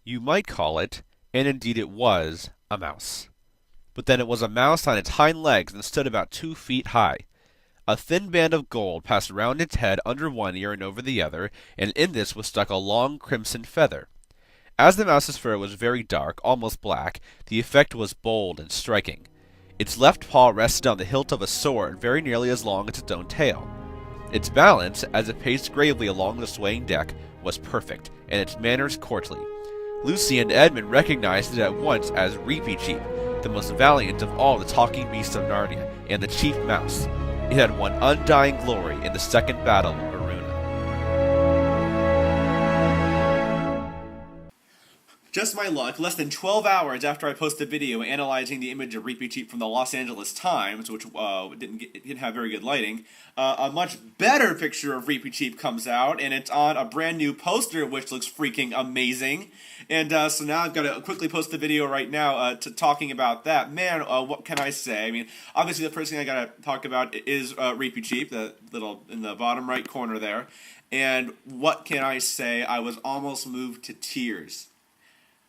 You might call it, and indeed it was, a mouse. But then it was a mouse on its hind legs and stood about 2 feet high. A thin band of gold passed round its head under one ear and over the other, and in this was stuck a long crimson feather. As the mouse's fur was very dark, almost black, the effect was bold and striking. Its left paw rested on the hilt of a sword very nearly as long as its own tail. Its balance, as it paced gravely along the swaying deck, was perfect, and its manners courtly. Lucy and Edmund recognized it at once as Reepicheep, the most valiant of all the talking beasts of Narnia, and the chief mouse. It had won undying glory in the second battle of Verona. Just my luck, less than 12 hours after I posted a video analyzing the image of Reepicheep from the Los Angeles Times, which didn't have very good lighting, a much better picture of Reepicheep comes out, and it's on a brand new poster, which looks freaking amazing. And so now I've got to quickly post the video right now talking about that. Man, what can I say? I mean, obviously the first thing I got to talk about is Reepicheep, the little in the bottom right corner there. And what can I say? I was almost moved to tears.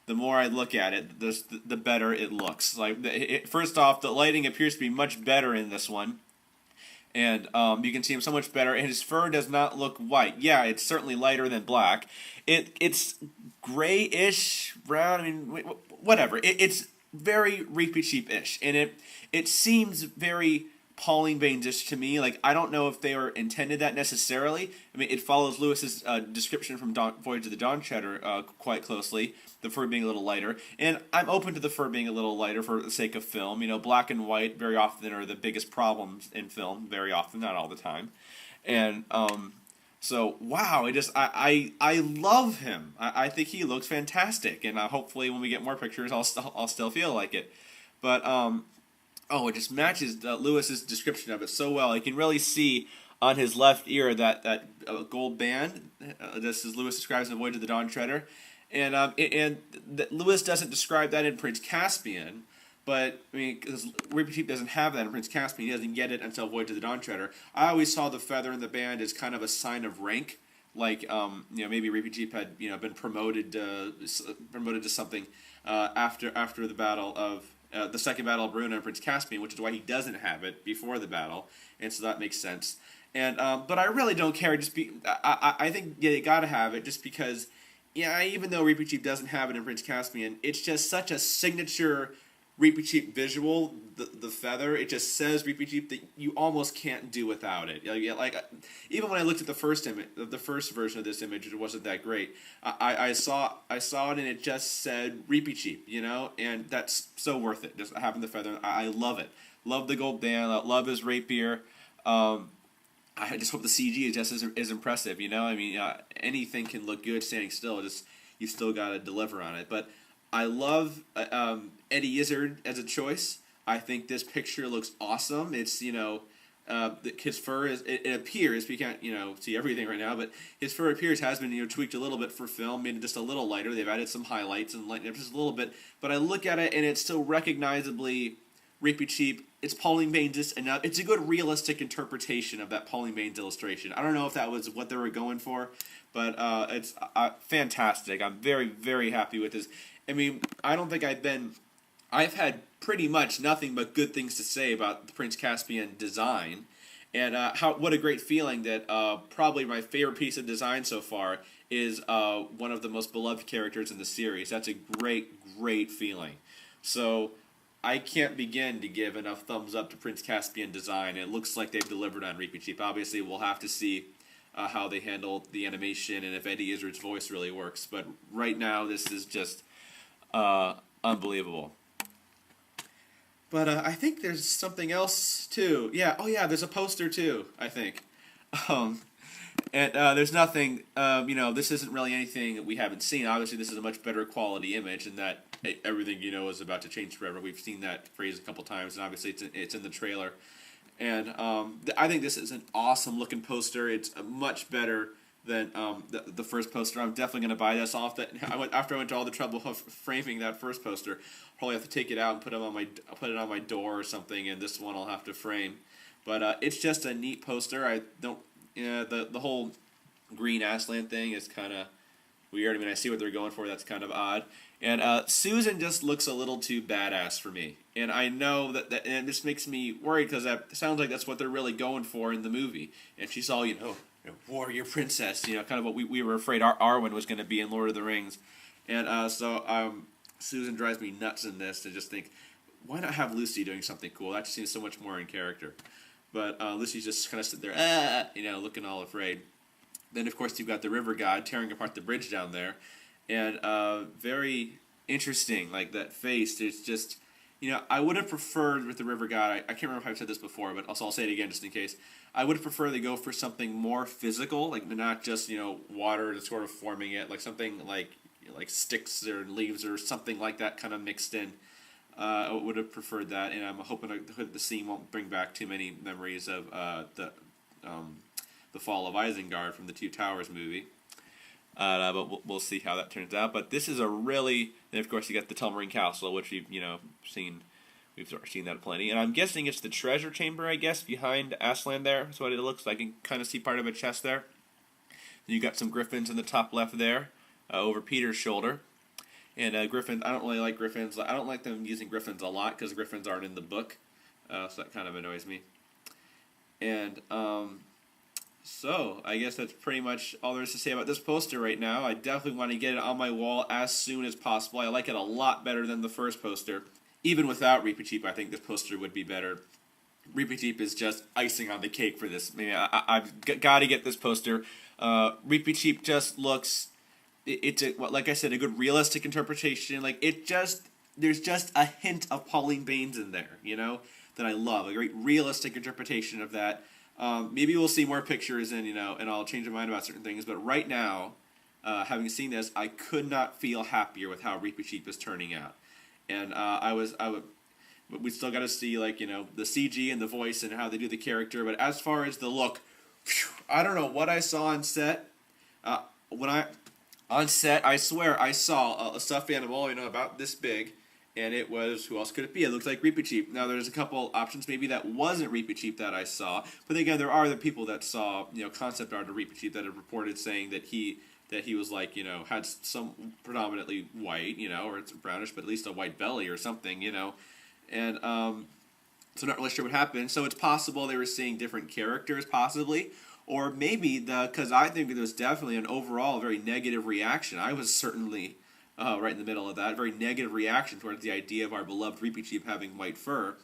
The more I look at it, the better it looks. First off, the lighting appears to be much better in this one, and you can see him so much better. And his fur does not look white. Yeah, it's certainly lighter than black. It's grayish, brown. I mean, whatever. It's very Reepicheep-ish, and it seems very Pauline Baynes-ish to me. Like, I don't know if they were intended that necessarily. I mean, it follows Lewis's description from Voyage of the Dawn Treader quite closely, the fur being a little lighter. And I'm open to the fur being a little lighter for the sake of film. You know, black and white very often are the biggest problems in film, very often, not all the time. And so, wow, I love him. I think he looks fantastic, and hopefully when we get more pictures, I'll still feel like it. But oh, it just matches Lewis's description of it so well. You can really see on his left ear that gold band. This is Lewis describes in Voyage of the Dawn Treader, and Lewis doesn't describe that in Prince Caspian, but I mean, because Reepicheep doesn't have that in Prince Caspian, he doesn't get it until Voyage of the Dawn Treader. I always saw the feather in the band as kind of a sign of rank, like maybe Reepicheep had been promoted to something after the battle of. The second battle of Verona and Prince Caspian, which is why he doesn't have it before the battle, and so that makes sense. And but I really don't care. I think you gotta have it just because, even though Reepicheep doesn't have it in Prince Caspian, it's just such a signature Reepicheep visual. The feather, it just says Reepicheep that you almost can't do without it. Even when I looked at the first version of this image, it wasn't that great. I saw it and it just said Reepicheep, and that's so worth it. Just having the feather, I love it. Love the gold band. Love his rapier. I just hope the CG is just as impressive. I mean, anything can look good standing still. You still got to deliver on it. But I love Eddie Izzard as a choice. I think this picture looks awesome. It's his fur it appears, we can't see everything right now, but his fur appears has been tweaked a little bit for film, made it just a little lighter. They've added some highlights and lightened it up just a little bit. But I look at it and it's still recognizably Reepicheep. It's Pauline Baynes enough. It's a good realistic interpretation of that Pauline Baynes illustration. I don't know if that was what they were going for, but it's fantastic. I'm very, very happy with this. I mean, I don't think I've had pretty much nothing but good things to say about the Prince Caspian design, and what a great feeling that probably my favorite piece of design so far is one of the most beloved characters in the series. That's a great, great feeling. So I can't begin to give enough thumbs up to Prince Caspian design. It looks like they've delivered on Reepicheep. Obviously, we'll have to see how they handle the animation and if Eddie Izzard's voice really works. But right now, this is just unbelievable. But I think there's something else too. Yeah. Oh yeah. There's a poster too. I think. And there's nothing. This isn't really anything that we haven't seen. Obviously, this is a much better quality image, and that everything is about to change forever. We've seen that phrase a couple times, and obviously it's in the trailer. And I think this is an awesome looking poster. It's much better than the first poster. I'm definitely going to buy this off. After I went to all the trouble of framing that first poster, I'll probably have to take it out and put it on my door or something. And this one I'll have to frame. But it's just a neat poster. I don't. The whole green Aslan thing is kind of weird. I mean, I see what they're going for. That's kind of odd. And Susan just looks a little too badass for me. And I know that and this makes me worried because that sounds like that's what they're really going for in the movie. And she's all, warrior princess, kind of what we were afraid Arwen was going to be in Lord of the Rings. And so Susan drives me nuts in this to just think, why not have Lucy doing something cool? That just seems so much more in character. But Lucy's just kind of sitting there, looking all afraid. Then, of course, you've got the river god tearing apart the bridge down there. And very interesting, like that face. It's just, I would have preferred with the river god, I can't remember if I've said this before, but also I'll say it again just in case. I would have preferred they go for something more physical, like not just, water to sort of forming it, like something like sticks or leaves or something like that kind of mixed in. I would have preferred that, and I'm hoping the scene won't bring back too many memories of the Fall of Isengard from the Two Towers movie. But we'll see how that turns out. But this is a really, and of course you got the Telmarine Castle, which we've seen. We've sort of seen that plenty, and I'm guessing it's the treasure chamber. I guess behind Aslan there. That's what it looks like. I can kind of see part of a chest there. Then you got some griffins in the top left there, over Peter's shoulder. And griffins, I don't really like griffins. I don't like them using griffins a lot because griffins aren't in the book, so that kind of annoys me. And so I guess that's pretty much all there is to say about this poster right now. I definitely want to get it on my wall as soon as possible. I like it a lot better than the first poster. Even without Reepicheep, I think this poster would be better. Reepicheep is just icing on the cake for this. I mean, I've got to get this poster. Reepicheep just looks... It's like I said, a good realistic interpretation. There's just a hint of Pauline Baynes in there, that I love. A great realistic interpretation of that. Maybe we'll see more pictures and I'll change my mind about certain things. But right now, having seen this, I could not feel happier with how Reepicheep is turning out. And we still got to see the CG and the voice and how they do the character. But as far as the look, I don't know what I saw on set. On set, I swear, I saw a stuffed animal, about this big, and it was, who else could it be? It looked like Reepicheep. Now, there's a couple options, maybe that wasn't Reepicheep that I saw, but again, there are the people that saw, concept art of Reepicheep that have reported saying that he was had some predominantly white, or it's brownish, but at least a white belly or something, and so not really sure what happened. So it's possible they were seeing different characters, possibly. Or maybe because I think there was definitely an overall very negative reaction. I was certainly right in the middle of that. Very negative reaction towards the idea of our beloved Reepicheep having white fur.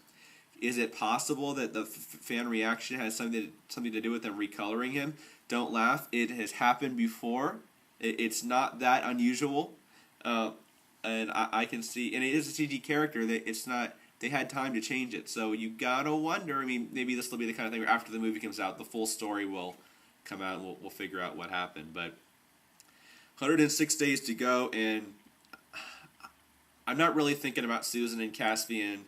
Is it possible that the fan reaction has something to do with them recoloring him? Don't laugh. It has happened before. It's not that unusual. And I can see, and it is a CG character. It's not. They had time to change it, so you gotta wonder. I mean, maybe this will be the kind of thing where after the movie comes out, the full story will come out, and we'll figure out what happened. But 106 days to go, and I'm not really thinking about Susan and Caspian,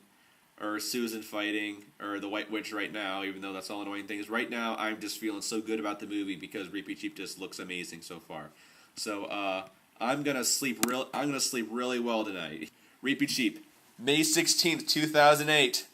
or Susan fighting, or the White Witch right now, even though that's all annoying things. Right now, I'm just feeling so good about the movie because Reepicheep just looks amazing so far. So I'm gonna sleep really well tonight. Reepicheep. May 16th, 2008.